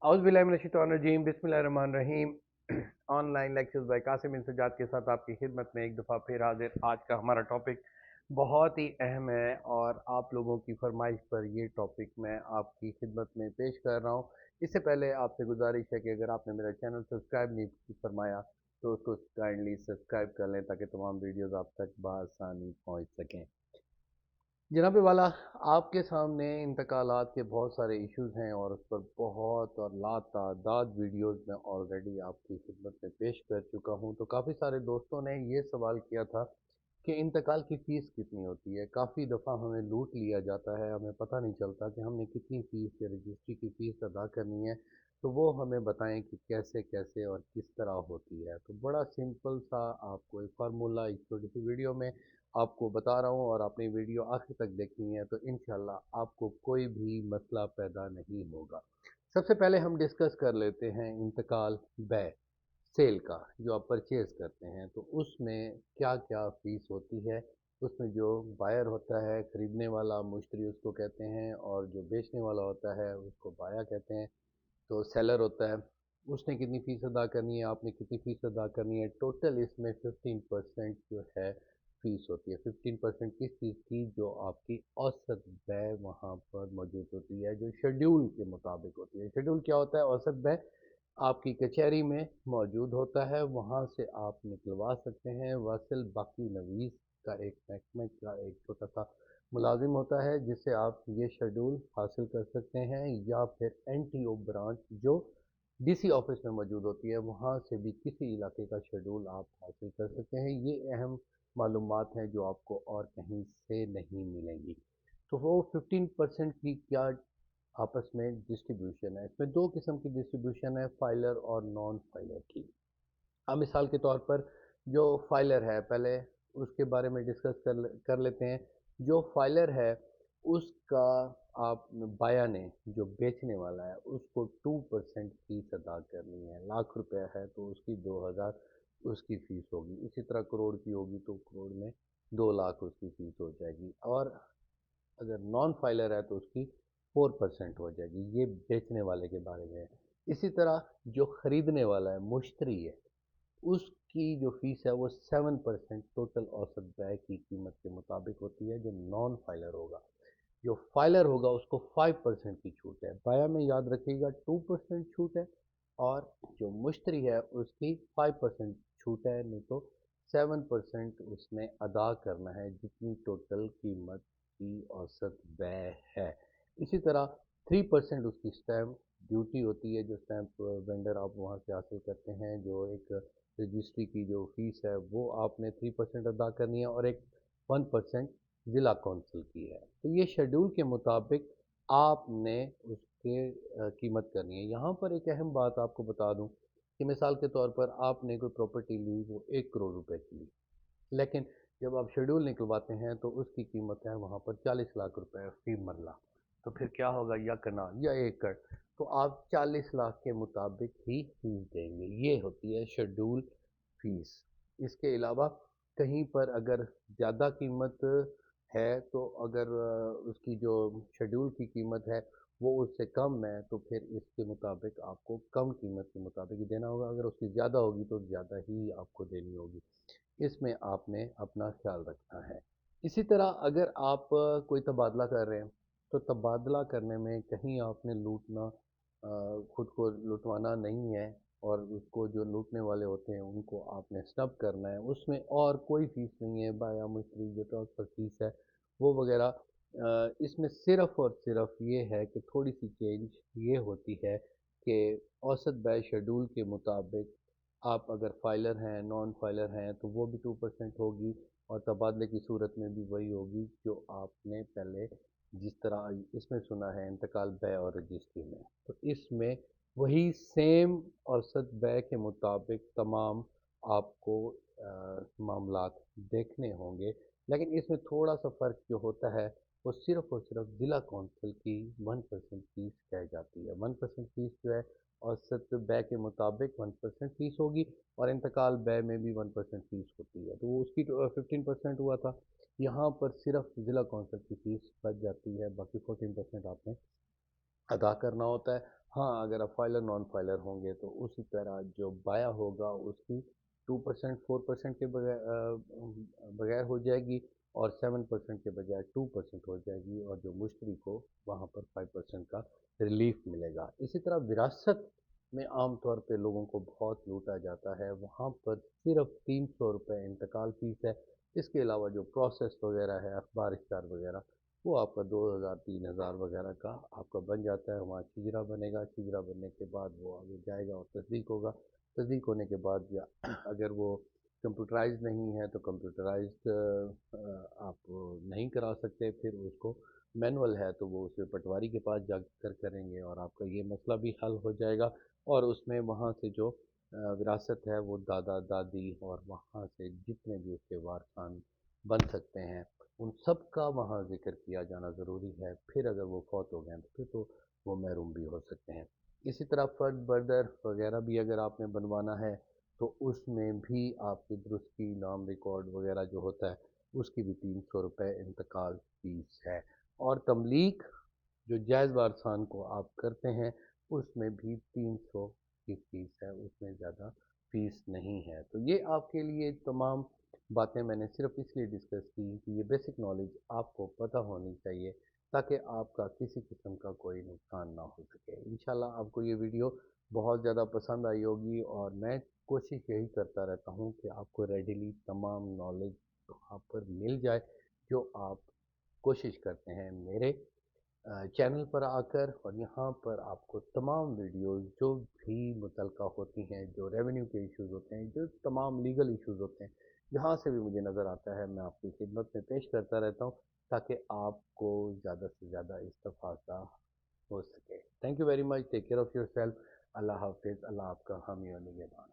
औज़ुबिल्लाहिमिनश्शैतानिर्रजीम बिस्मिल्लाहिर्रहमानिर्रहीम। Online lectures bye Qasim इंसजाद के साथ आपकी खिदमत में एक दफ़ा फिर हाजिर। आज का हमारा टॉपिक बहुत ही अहम है और आप लोगों की फरमाइश पर ये टॉपिक मैं आपकी खिदमत में पेश कर रहा हूँ। इससे पहले आपसे गुजारिश है कि अगर आपने मेरा चैनल सब्सक्राइब नहीं फरमाया तो उसको काइंडली सब्सक्राइब कर लें ताकि तमाम वीडियोज़ आप तक बआसानी पहुँच सकें। जनाब वाला, आपके सामने इंतकालात के बहुत सारे इश्यूज़ हैं और उस पर बहुत और लातादाद वीडियोज़ मैं ऑलरेडी आपकी खिदमत में पेश कर चुका हूं। तो काफ़ी सारे दोस्तों ने ये सवाल किया था कि इंतकाल की फ़ीस कितनी होती है। काफ़ी दफ़ा हमें लूट लिया जाता है, हमें पता नहीं चलता कि हमने कितनी फ़ीस या रजिस्ट्री की फ़ीस अदा करनी है। तो वो हमें बताएं कि कैसे कैसे और किस तरह होती है। तो बड़ा सिंपल सा आपको एक फार्मूला एक छोटी सी वीडियो में आपको बता रहा हूँ और आपने वीडियो आखिर तक देखनी है तो इंशाल्लाह आपको कोई भी मसला पैदा नहीं होगा। सबसे पहले हम डिस्कस कर लेते हैं इंतकाल बै सेल का, जो आप परचेज़ करते हैं तो उसमें क्या क्या फ़ीस होती है। उसमें जो बायर होता है, ख़रीदने वाला मुश्तरी उसको कहते हैं, और जो बेचने वाला होता है उसको बाया कहते हैं। तो सेलर होता है, उसने कितनी फ़ीस अदा करनी है, आपने कितनी फ़ीस अदा करनी है। टोटल इसमें 15% जो है फ़ीस होती है। 15% किस चीज़ की? जो आपकी औसत व्यय वहाँ पर मौजूद होती है, जो शेड्यूल के मुताबिक होती है। शेड्यूल क्या होता है? औसत व्यय आपकी कचहरी में मौजूद होता है, वहाँ से आप निकलवा सकते हैं। वासिल बाकी नवीस का एक महकमे का एक छोटा सा मुलाजिम होता है जिससे आप ये शेड्यूल हासिल कर सकते हैं, या फिर एनटीओ ब्रांच जो डीसी ऑफिस में मौजूद होती है, वहाँ से भी किसी इलाके का शेड्यूल आप हासिल कर सकते हैं। ये अहम मालूमात हैं जो आपको और कहीं से नहीं मिलेंगी। तो वो 15% की क्या आपस में डिस्ट्रीब्यूशन है? इसमें दो किस्म की डिस्ट्रीब्यूशन है, फाइलर और नॉन फाइलर की। अब मिसाल के तौर पर जो फाइलर है, पहले उसके बारे में डिस्कस कर लेते हैं। जो फाइलर है उसका आप बाया ने, जो बेचने वाला है, उसको 2% फीस अदा करनी है। लाख रुपए है तो उसकी 2000 उसकी फ़ीस होगी। इसी तरह करोड़ की होगी तो करोड़ में 2 लाख उसकी फ़ीस हो जाएगी। और अगर नॉन फाइलर है तो उसकी 4% हो जाएगी। ये बेचने वाले के बारे में है। इसी तरह जो खरीदने वाला है, मुश्तरी है, उसकी जो फीस है वो 7% टोटल औसत व्यय की कीमत के मुताबिक होती है, जो नॉन फाइलर होगा। जो फाइलर होगा उसको 5% की छूट है। बाया में याद रखिएगा 2% छूट है, और जो मुश्तरी है उसकी 5% छूट है, नहीं तो 7% उसने अदा करना है जितनी टोटल कीमत की औसत व्यय है। इसी तरह 3% उसकी स्टैम्प ड्यूटी होती है, जो स्टैम्प वेंडर आप वहाँ से हासिल करते हैं। जो एक रजिस्ट्री की जो फीस है वो आपने 3% अदा करनी है, और एक 1% ज़िला कौंसिल की है। तो ये शेड्यूल के मुताबिक आपने उसके कीमत करनी है। यहाँ पर एक अहम बात आपको बता दूँ कि मिसाल के तौर पर आपने कोई प्रॉपर्टी ली, वो 1 करोड़ रुपए की ली, लेकिन जब आप शेड्यूल निकलवाते हैं तो उसकी कीमत है वहाँ पर 40 लाख रुपए फी मरला। तो फिर क्या होगा? या कनाल या एकड़, तो आप 40 लाख के मुताबिक ही फीस देंगे। ये होती है शेड्यूल फीस। इसके अलावा कहीं पर अगर ज़्यादा कीमत है, तो अगर उसकी जो शेड्यूल की कीमत है वो उससे कम है, तो फिर इसके मुताबिक आपको कम कीमत के मुताबिक ही देना होगा। अगर उसकी ज़्यादा होगी तो ज़्यादा ही आपको देनी होगी। इसमें आपने अपना ख्याल रखना है। इसी तरह अगर आप कोई तबादला कर रहे हैं, तो तबादला करने में कहीं आपने लूटना खुद को लुटवाना नहीं है, और उसको जो लूटने वाले होते हैं उनको आपने स्नब करना है। उसमें और कोई फ़ीस नहीं है, बाया मुश्तरी जो ट्रांसफ़र फ़ीस है वो वगैरह। इसमें सिर्फ़ और सिर्फ़ ये है कि थोड़ी सी चेंज ये होती है कि औसत व्यय शेड्यूल के मुताबिक आप अगर फाइलर हैं, नॉन फाइलर हैं, तो वो भी 2% होगी, और तबादले की सूरत में भी वही होगी जो आपने पहले जिस तरह इसमें सुना है इंतकाल बै और रजिस्ट्री में। तो इसमें वही सेम औसत बै के मुताबिक तमाम आपको मामलात देखने होंगे। लेकिन इसमें थोड़ा सा फ़र्क जो होता है वो सिर्फ़ और सिर्फ़ ज़िला कौंसिल की 1% फ़ीस कह जाती है। 1% फ़ीस जो है औसत बै के मुताबिक 1% फ़ीस होगी, और इंतकाल बै में भी 1% फ़ीस होती है। तो वो उसकी तो 15% हुआ था। यहाँ पर सिर्फ ज़िला कौंसिल की फ़ीस बच जाती है, बाकी 14% आपने अदा करना होता है। हाँ, अगर आप फाइलर नॉन फाइलर होंगे तो उसी तरह जो बाया होगा उसकी 2% 4% के बगैर हो जाएगी, और 7% के बजाय 2% हो जाएगी, और जो मुश्तरी को वहाँ पर 5% का रिलीफ मिलेगा। इसी तरह विरासत में आम तौर पे लोगों को बहुत लूटा जाता है, वहाँ पर सिर्फ 300 रुपये इंतकाल फीस है। इसके अलावा जो प्रोसेस वगैरह है, अखबार इश्तार वगैरह, वो आपका 2000 3000 वगैरह का आपका बन जाता है। वहाँ शिजरा बनेगा, शिजरा बनने के बाद वो आगे जाएगा और तस्दीक होगा। तस्दीक होने के बाद, या अगर वो कंप्यूटराइज नहीं है तो कंप्यूटराइज्ड आप नहीं करा सकते, फिर उसको मैनुअल है तो वो उसे पटवारी के पास जाकर करेंगे और आपका ये मसला भी हल हो जाएगा। और उसमें वहाँ से जो विरासत है वो दादा दादी और वहाँ से जितने भी उसके वारसान बन सकते हैं, उन सब का वहाँ ज़िक्र किया जाना ज़रूरी है। फिर अगर वो फौत हो गए हैं तो फिर तो वो महरूम भी हो सकते हैं। इसी तरह फ़र्द बर्दर वगैरह भी अगर आपने बनवाना है तो उसमें भी आपकी दुरुस्ती नाम रिकॉर्ड वगैरह जो होता है उसकी भी 300 रुपये इंतकाल फीस है। और तमलीक जो जायज़ वारसान को आप करते हैं उसमें भी 300 की फ़ीस है, उसमें ज़्यादा फ़ीस नहीं है। तो ये आपके लिए तमाम बातें मैंने सिर्फ इसलिए डिस्कस की कि ये बेसिक नॉलेज आपको पता होनी चाहिए, ताकि आपका किसी किस्म का कोई नुकसान ना हो सके। इंशाल्लाह आपको ये वीडियो बहुत ज़्यादा पसंद आई होगी, और मैं कोशिश यही करता रहता हूँ कि आपको रेडिली तमाम नॉलेज वहाँ पर मिल जाए, जो आप कोशिश करते हैं मेरे चैनल पर आकर। और यहाँ पर आपको तमाम वीडियोस जो भी मुतलका होती हैं, जो रेवेन्यू के इश्यूज़ होते हैं, जो तमाम लीगल इश्यूज़ होते हैं, जहाँ से भी मुझे नज़र आता है मैं आपकी खिदमत में पेश करता रहता हूँ, ताकि आपको ज़्यादा से ज़्यादा इस्तेफादा हो सके। Thank you very much. Take care of yourself. अल्लाह हाफिज़। अल्लाह आपका हामी और निगहबान।